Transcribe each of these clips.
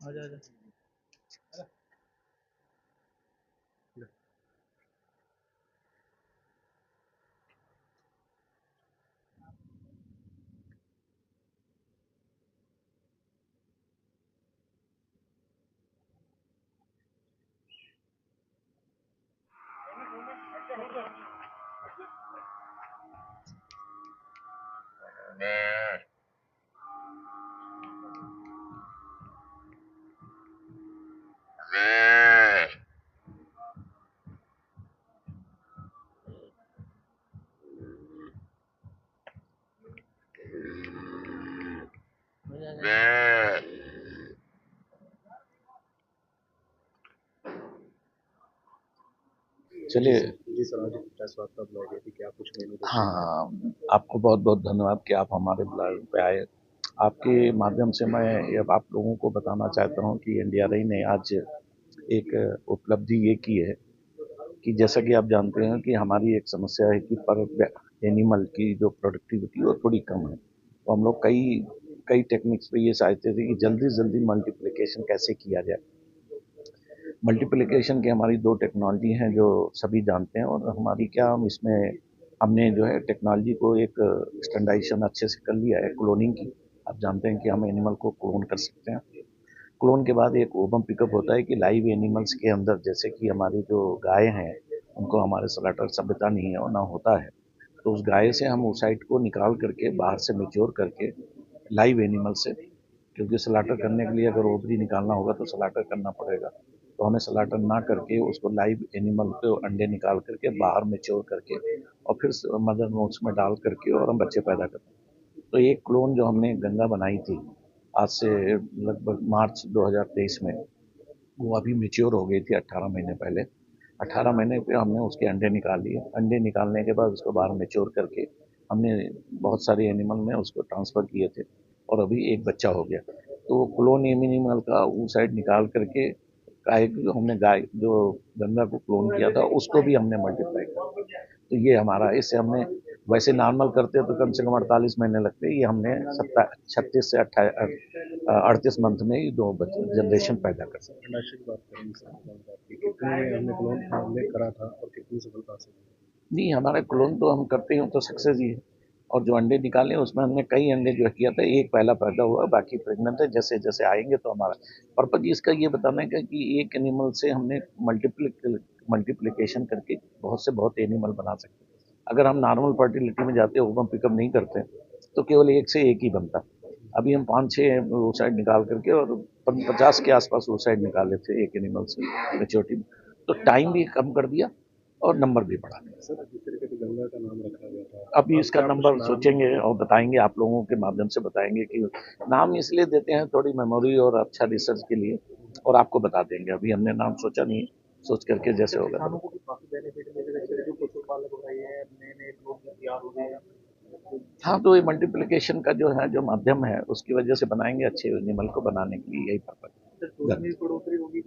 आजा आजा। चलिए। जी सर, आज प्रेस वार्ता बुलाई गई थी, क्या कुछ मेनू हाँ, आपको बहुत बहुत धन्यवाद कि आप हमारे ब्लॉग पे आए। आपके माध्यम से मैं ये आप लोगों को बताना चाहता हूँ कि एनडीआरआई ने आज एक उपलब्धि ये की है कि जैसा कि आप जानते हैं कि हमारी एक समस्या है कि पर एनिमल की जो प्रोडक्टिविटी वो थोड़ी कम है। तो हम लोग कई कई टेक्निक्स पे ये चाहते थे कि जल्दी जल्दी मल्टीप्लिकेशन कैसे किया जाए। मल्टीप्लिकेशन की हमारी दो टेक्नोलॉजी हैं जो सभी जानते हैं, और हमारी क्या हम इसमें हमने जो है टेक्नोलॉजी को एक स्टैंडर्डाइजेशन अच्छे से कर लिया है क्लोनिंग की। आप जानते हैं कि हम एनिमल को क्लोन कर सकते हैं। क्लोन के बाद एक ओवम पिकअप होता है कि लाइव एनिमल्स के अंदर, जैसे कि हमारी जो गाय हैं उनको हमारे स्लॉटर सभ्यता नहीं है और ना होता है, तो उस गाय से हम ओसाइट को निकाल करके बाहर से मेच्योर करके लाइव एनिमल से, क्योंकि स्लाटर करने के लिए अगर ओवरी निकालना होगा तो स्लाटर करना पड़ेगा, तो हमें स्लाटर ना करके उसको लाइव एनिमल के अंडे निकाल करके बाहर मेच्योर करके और फिर मदर नोट्स में डाल करके और हम बच्चे पैदा करते हैं। तो एक क्लोन जो हमने गंगा बनाई थी आज से लगभग मार्च 2023 में, वो अभी मेच्योर हो गई थी 18 महीने पहले। 18 महीने पे हमने उसके अंडे निकाल लिए। अंडे निकालने के बाद उसको बाहर मेच्योर करके हमने बहुत सारे एनिमल में उसको ट्रांसफ़र किए थे और अभी एक बच्चा हो गया। तो क्लोन एनिमल का वो साइड निकाल करके गाय जो हमने गाय जो गंगा को क्लोन किया था उसको भी हमने मल्टीप्लाई किया। तो ये हमारा, इससे हमने वैसे नॉर्मल करते तो कम से कम 48 महीने लगते, ये हमने 36 से 38 मंथ में ही दो बच्चे जनरेशन पैदा कर सकते। अंडाशय की बात करेंगे सर, कितने में हमने क्लोन हमने करा था और कितनी सफलता से? नहीं, हमारा क्लोन तो हम करते हैं तो सक्सेस ही है, और जो अंडे निकाले उसमें हमने कई अंडे जो किया था, एक पहला पैदा हुआ, बाकी प्रेग्नेंट है। जैसे जैसे आएंगे तो हमारा पर्पज इसका ये बताने का कि एक एनिमल से हमने मल्टीप्लिकेशन करके बहुत से बहुत एनिमल बना सकते हैं। अगर हम नॉर्मल फर्टिलिटी में जाते ओवम पिकअप नहीं करते तो केवल एक से एक ही बनता। अभी हम 5-6 ओसाइड निकाल करके और 50 के आसपास ओसाइड निकाले थे एक एनिमल से मेच्योरिटी में, तो टाइम भी कम कर दिया और नंबर भी बढ़ा दिया। सर, जिस तरीके से गंगा का नाम रखा गया था, अभी इसका नंबर सोचेंगे और बताएंगे, आप लोगों के माध्यम से बताएंगे कि नाम इसलिए देते हैं थोड़ी मेमोरी और अच्छा रिसर्च के लिए, और आपको बता देंगे। अभी हमने नाम सोचा नहीं, सोच करके जैसे होगा। किसानों को भी काफी बेनिफिट मिलेगा, जो पशुपालक हो रहे हैं, नए नए लोग तैयार हो रहे हैं। हाँ, तो ये मल्टीप्लिकेशन का जो है जो माध्यम है उसकी वजह से बनाएंगे, अच्छे एनिमल को बनाने के लिए यही पर्पज। बढ़ोतरी होगी।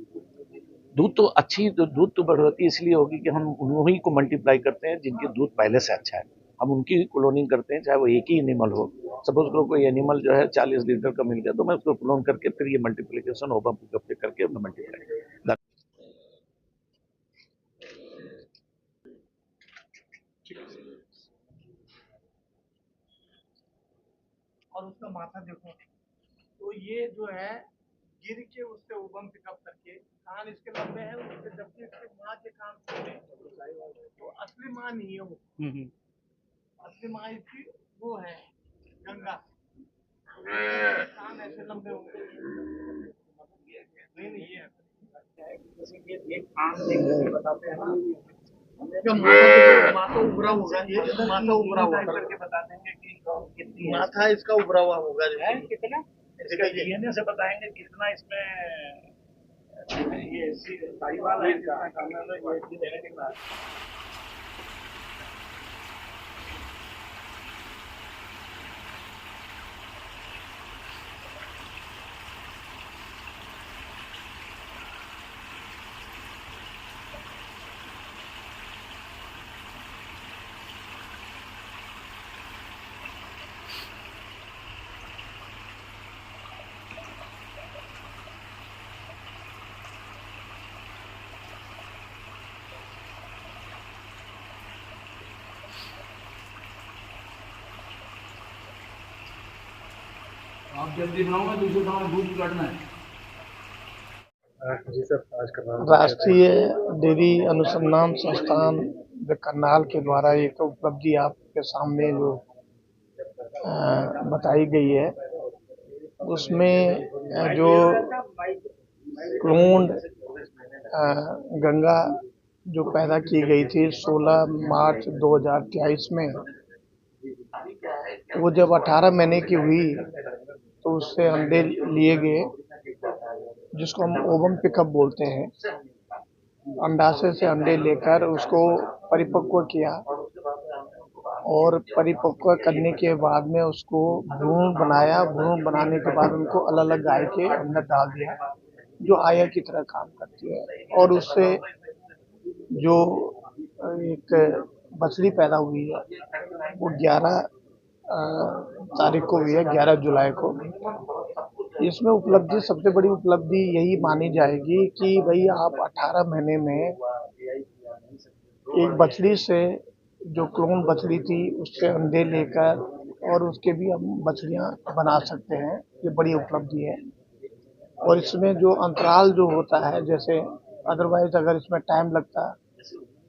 दूध तो अच्छी, तो दूध तो बढ़ोतरी इसलिए होगी कि हम उन्हीं को मल्टीप्लाई करते हैं जिनके दूध पहले से अच्छा है, हम उनकी ही क्लोनिंग करते हैं, चाहे वो एक ही एनिमल हो। सपोज करो कोई एनिमल जो है 40 लीटर का मिल गया तो मैं उसको क्लोन करके फिर ये मल्टीप्लिकेशन ओपन पिकअप करके मैं मल्टीप्लाई। और उसका माथा देखो, तो ये जो है गिर के उससे उबम पिकअप करके कान इसके लंबे हैं उससे, जबकि इसके माँ के कान छोटे हैं, तो असली माँ नहीं है वो। असली माँ इसकी वो है गंगा, कान ऐसे लंबे होंगे। नहीं ये जैसे कि एक कान देखकर बताते हैं ना, क्या माथा उभरा होगा, ये माथा उभरा हुआ करके बता देंगे कि कितनी माथा इसका उभरा हुआ होगा, कितना इसका डीएनए से बताएंगे कितना इसमें ये साहिवाल है, कितना कामयाब है, ये देने के बाद। अब जल्दी बनाऊंगा, दूसरे गाँव में दूध काटना है। जी सर, आज का नाम राष्ट्रीय डेयरी अनुसंधान संस्थान करनाल के द्वारा एक उपलब्धि आपके सामने जो बताई गई है, उसमें जो क्लोन्ड गंगा जो पैदा की गई थी 16 मार्च 2023 में, वो जब 18 महीने की हुई तो उससे अंडे लिए गए, जिसको हम ओवम पिकअप बोलते हैं। अंडाशय से अंडे लेकर उसको परिपक्व किया और परिपक्व करने के बाद में उसको भ्रूण बनाया। भ्रूण बनाने के बाद उनको अलग अलग गाय के अंदर डाल दिया, जो आया की तरह काम करती है। और उससे जो एक बछड़ी पैदा हुई है वो 11 तारीख को हुई है, 11 जुलाई को। इसमें उपलब्धि, सबसे बड़ी उपलब्धि यही मानी जाएगी कि भाई आप 18 महीने में एक बछड़ी से, जो क्लोन बछड़ी थी, उससे अंडे लेकर और उसके भी हम बछड़ियां बना सकते हैं। ये बड़ी उपलब्धि है। और इसमें जो अंतराल जो होता है, जैसे अदरवाइज अगर इसमें टाइम लगता,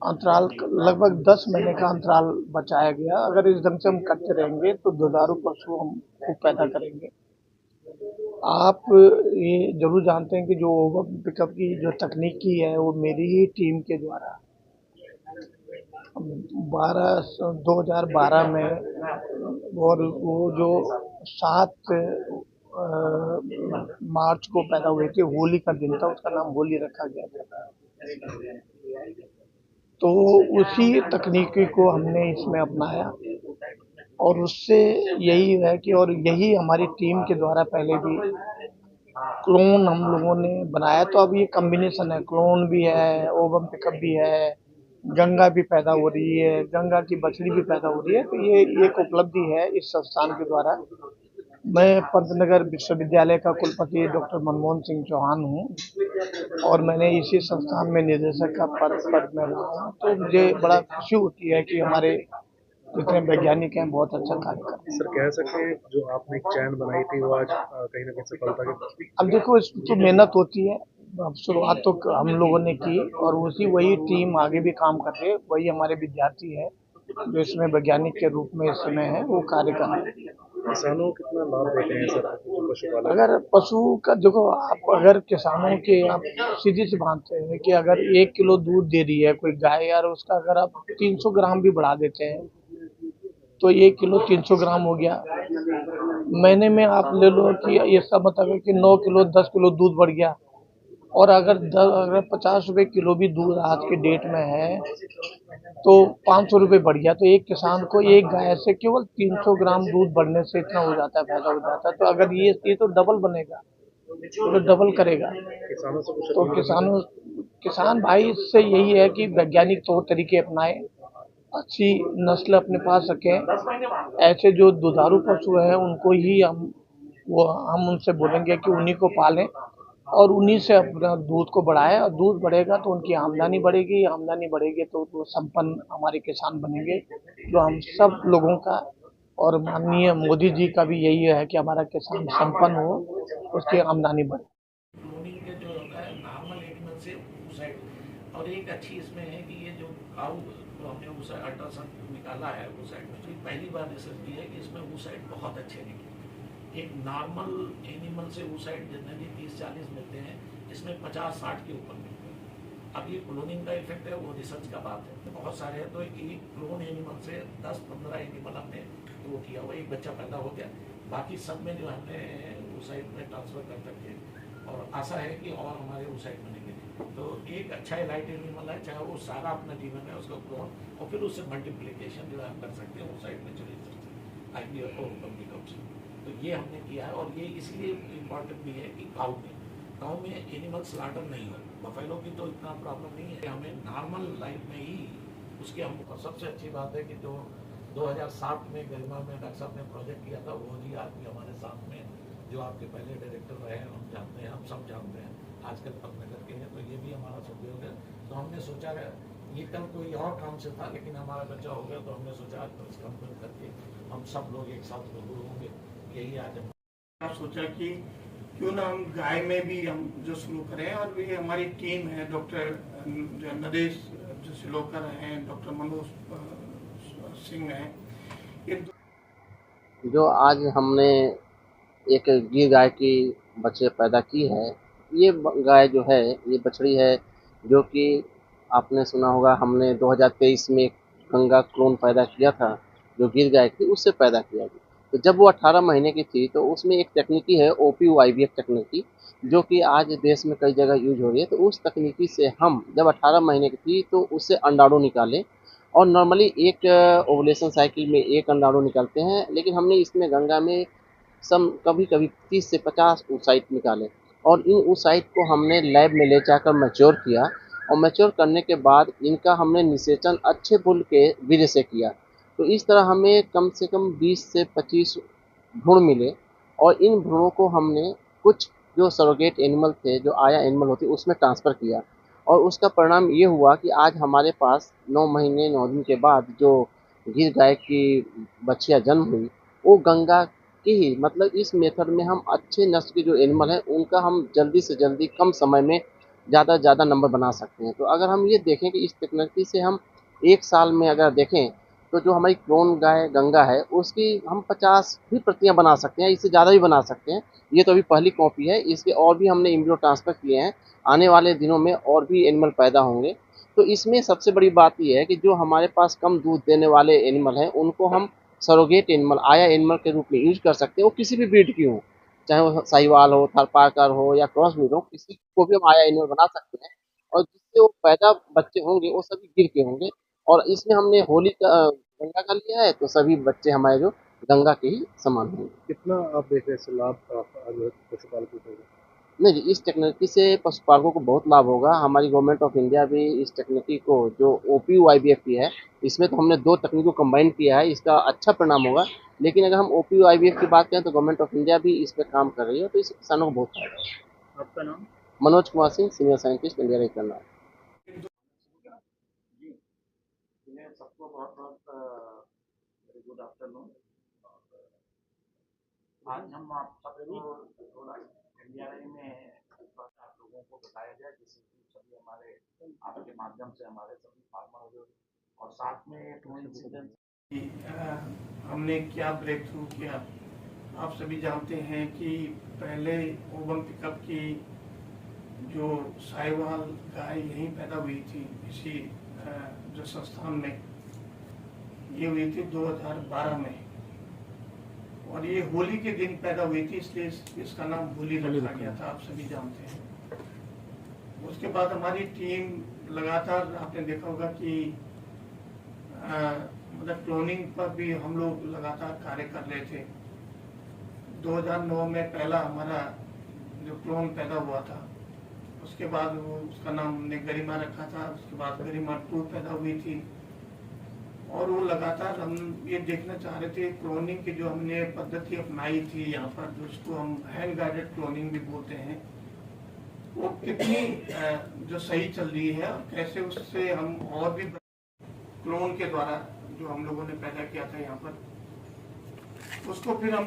अंतराल लगभग 10 महीने का अंतराल बचाया गया। अगर इस ढंग से हम करते रहेंगे तो दुधारू पशु हम खूब पैदा करेंगे। आप ये जरूर जानते हैं कि जो ओवम पिकअप की जो तकनीक की है वो मेरी ही टीम के द्वारा 2012 में, और वो जो 7 मार्च को पैदा हुई थी, होली का दिन था, उसका नाम होली रखा गया था। तो उसी तकनीकी को हमने इसमें अपनाया और उससे यही है कि, और यही हमारी टीम के द्वारा पहले भी क्लोन हम लोगों ने बनाया। तो अब ये कॉम्बिनेशन है, क्लोन भी है, ओवम पिकअप भी है, गंगा भी पैदा हो रही है, गंगा की बछड़ी भी पैदा हो रही है। तो ये एक उपलब्धि है इस संस्थान के द्वारा। मैं पंतनगर विश्वविद्यालय का कुलपति डॉक्टर मनमोहन सिंह चौहान हूँ और मैंने इसी संस्थान में निदेशक का पद में रहा हूँ। तो मुझे बड़ा खुशी होती है कि हमारे जितने वैज्ञानिक हैं बहुत अच्छा कार्य कर रहे हैं। सर, कह सके जो आपने एक चैन बनाई थी वो आज कहीं ना कहीं सफलता के। अब देखो, इसमें तो मेहनत होती है। अब शुरुआत तो हम लोगों ने की और वही टीम आगे भी काम कर रही है। वही हमारे विद्यार्थी है जो इसमें वैज्ञानिक के रूप में इस समय है, वो कार्य कर रहे हैं। किसानों को कितना लाभ देते हैं सर जो पशुपालक? अगर पशु का देखो, आप अगर किसानों के, आप सीधी सी बात है कि अगर 1 किलो दूध दे रही है कोई गाय, यार उसका अगर आप 300 ग्राम भी बढ़ा देते हैं तो 1 किलो 300 ग्राम हो गया। महीने में आप ले लो कि इसका मतलब है कि 9 किलो 10 किलो दूध बढ़ गया। और अगर 50 रुपए किलो भी दूध आज के डेट में है तो 500 रुपये बढ़ गया। तो एक किसान को एक गाय से केवल 300 ग्राम दूध बढ़ने से इतना हो जाता है, फायदा हो जाता है। तो अगर ये तो डबल बनेगा, तो डबल करेगा। किसानों से कुछ तो किसान भाई से यही है कि वैज्ञानिक तौर तरीके अपनाएं, अच्छी नस्ल अपने पास रखें। ऐसे जो दुधारू पशु हैं उनको ही हम उनसे बोलेंगे कि उन्हीं को पालें और उन्हीं से अपना दूध को बढ़ाएं। और दूध बढ़ेगा तो उनकी आमदनी बढ़ेगी, आमदनी बढ़ेगी तो वो संपन्न हमारे किसान बनेंगे, जो हम सब लोगों का और माननीय मोदी जी का भी यही है कि हमारा किसान संपन्न हो, उसकी आमदनी बढ़े। क्लोनिंग के जो होता है नॉर्मल एनिमल से ऊसाइड, और एक अच्छी इसमें है कि ये जो काऊ तो हमने ऊसाइड अल्ट्रासाउंड निकाला है ऊसाइड में, तो पहली बार रिसर्च की है कि इसमें ऊसाइड बहुत अच्छे निकले। एक नॉर्मल एनिमल से ऊसाइड जनरली 30-40 मिलते हैं, इसमें 50-60 के ऊपर मिलते हैं। अब ये क्लोनिंग का इफेक्ट है, वो रिसर्च का बात है। तो बहुत सारे हैं, तो एक क्लोन एनिमल से 10-15 एनिमल हमने वो किया हुआ, एक बच्चा पैदा हो गया। बाकी सब में जो हमने ऊसाइड में ट्रांसफर कर सकते हैं और आशा है कि और हमारे ऊसाइड बनेंगे। तो एक अच्छा लाइट एनिमल है, चाहे वो सारा अपना जीवन है उसका क्लोन, और फिर उससे मल्टीप्लिकेशन जो है हम कर सकते हैं ऊसाइड में चले सकते IPF और पब्लिक से। तो ये हमने किया है और ये इसलिए इम्पोर्टेंट भी है कि गाँव में एनिमल स्लाटर नहीं हो। बफेलो की तो इतना प्रॉब्लम नहीं है, हमें नॉर्मल लाइफ में ही उसके हम। और सबसे अच्छी बात है कि जो 2007 में गरिमा में डॉक्टर साहब ने प्रोजेक्ट किया था, वो जी आज भी हमारे साथ में, जो आपके पहले डायरेक्टर रहे हैं, हम जानते हैं, हम सब जानते हैं, आजकल पंतनगर के हैं। तो ये भी हमारा सहयोग है। तो हमने सोचा ये कल कोई और काम से था, लेकिन हमारा बच्चा हो गया, तो हमने सोचा आज प्रेस कॉन्फ्रेंस करके हम सब लोग एक साथ रूबरू होंगे। यही आज सोचा कि क्यों ना हम गाय में भी हम जो शुरू करें, और भी हमारी टीम है, डॉक्टर नरेश जो सिलोकर हैं, डॉक्टर मनोज सिंह हैं, ये जो आज हमने एक गिर गाय की बच्चे पैदा की है। ये गाय जो है, ये बछड़ी है जो कि आपने सुना होगा, हमने 2023 में एक गंगा क्लोन पैदा किया था जो गिर गाय थी, उससे पैदा किया गया। तो जब वो 18 महीने की थी तो उसमें एक तकनीकी है ओपीयू आईवीएफ तकनीकी, जो कि आज देश में कई जगह यूज हो रही है। तो उस तकनीकी से हम जब 18 महीने की थी तो उससे अंडाणु निकाले, और नॉर्मली एक ओवुलेशन साइकिल में एक अंडाणु निकलते हैं, लेकिन हमने इसमें गंगा में कभी कभी 30 से 50 oocyte निकाले, और इन oocyte को हमने लैब में ले जाकर मैच्योर किया, और मैच्योर करने के बाद इनका हमने निषेचन अच्छे बुल के वीर्य से किया। तो इस तरह हमें कम से कम 20 से 25 भ्रूण मिले, और इन भ्रूणों को हमने कुछ जो सरोगेट एनिमल थे, जो आया एनिमल होती, उसमें ट्रांसफ़र किया, और उसका परिणाम ये हुआ कि आज हमारे पास 9 महीने 9 दिन के बाद जो गिर गाय की बच्चियाँ जन्म हुई, वो गंगा की ही, मतलब इस मेथड में हम अच्छे नस्ल के जो एनिमल हैं उनका हम जल्दी से जल्दी कम समय में ज़्यादा से ज़्यादा नंबर बना सकते हैं। तो अगर हम ये देखें कि इस तकनीकी से हम 1 साल में अगर देखें तो जो हमारी क्लोन गाय गंगा है उसकी हम 50 भी प्रतियाँ बना सकते हैं, इससे ज़्यादा भी बना सकते हैं। ये तो अभी पहली कॉपी है, इसके और भी हमने एम्ब्रियो ट्रांसफ़र किए हैं, आने वाले दिनों में और भी एनिमल पैदा होंगे। तो इसमें सबसे बड़ी बात ये है कि जो हमारे पास कम दूध देने वाले एनिमल हैं उनको हम सरोगेट एनिमल, आया एनिमल के रूप में यूज़ कर सकते हैं। वो किसी भी ब्रीड की हो, चाहे वो साहिवाल हो, थारपारकर हो या क्रॉस ब्रीड हो, किसी को भी हम आया एनिमल बना सकते हैं, और जिससे वो पैदा बच्चे होंगे वो सभी गिर के होंगे। और इसमें हमने होली का गंगा का लिया है, तो सभी बच्चे हमारे जो गंगा के ही समान होंगे। कितना आप देख रहे हैं इससे लाभ आप आज पशुपालकों को? नहीं जी, इस तकनीकी से पशुपालकों को बहुत लाभ होगा। हमारी गवर्नमेंट ऑफ इंडिया भी इस तकनीकी को, जो ओपीयू आईवीएफ की है, इसमें तो हमने 2 तकनीक को कंबाइन किया है, इसका अच्छा परिणाम होगा। लेकिन अगर हम ओपीयू आईवीएफ की बात करें तो गवर्नमेंट ऑफ इंडिया भी इस पे काम कर रही है, तो इससे किसानों को बहुत फायदा है। आपका नाम? Manoj Kumar Singh, senior scientist, India resident. इन्हें सबको बहुत बहुत वेरी गुड आफ्टरनून। आज हम आप सबको थोड़ा इंडिया में आप लोगों को बताया जाए, जिससे कि सभी हमारे आपके माध्यम से हमारे सभी फार्मर और साथ में कोइंसिडेंस हमने क्या ब्रेक थ्रू किया। आप सभी जानते हैं कि पहले ओबम पिकअप की जो साहिवाल गाय यहीं पैदा हुई थी, इसी जो संस्थान में ये हुई थी 2012 में, और ये होली के दिन पैदा हुई थी, इसलिए इसका नाम होली रखा गया था, आप सभी जानते हैं। उसके बाद हमारी टीम लगातार, आपने देखा होगा कि मतलब क्लोनिंग पर भी हम लोग लगातार कार्य कर रहे थे। 2009 में पहला हमारा जो क्लोन पैदा हुआ था, उसके बाद वो उसका नाम हमने गरिमा रखा था, उसके बाद गरिमा 2 पैदा हुई थी, और वो लगातार हम ये देखना चाह रहे थे क्लोनिंग की जो हमने पद्धति अपनाई थी यहाँ पर, जो उसको हम हैंड गाइडेड क्लोनिंग भी बोलते हैं, वो कितनी जो सही चल रही है, और कैसे उससे हम और भी क्लोन के द्वारा जो हम लोगों ने पैदा किया था यहाँ पर, उसको फिर हम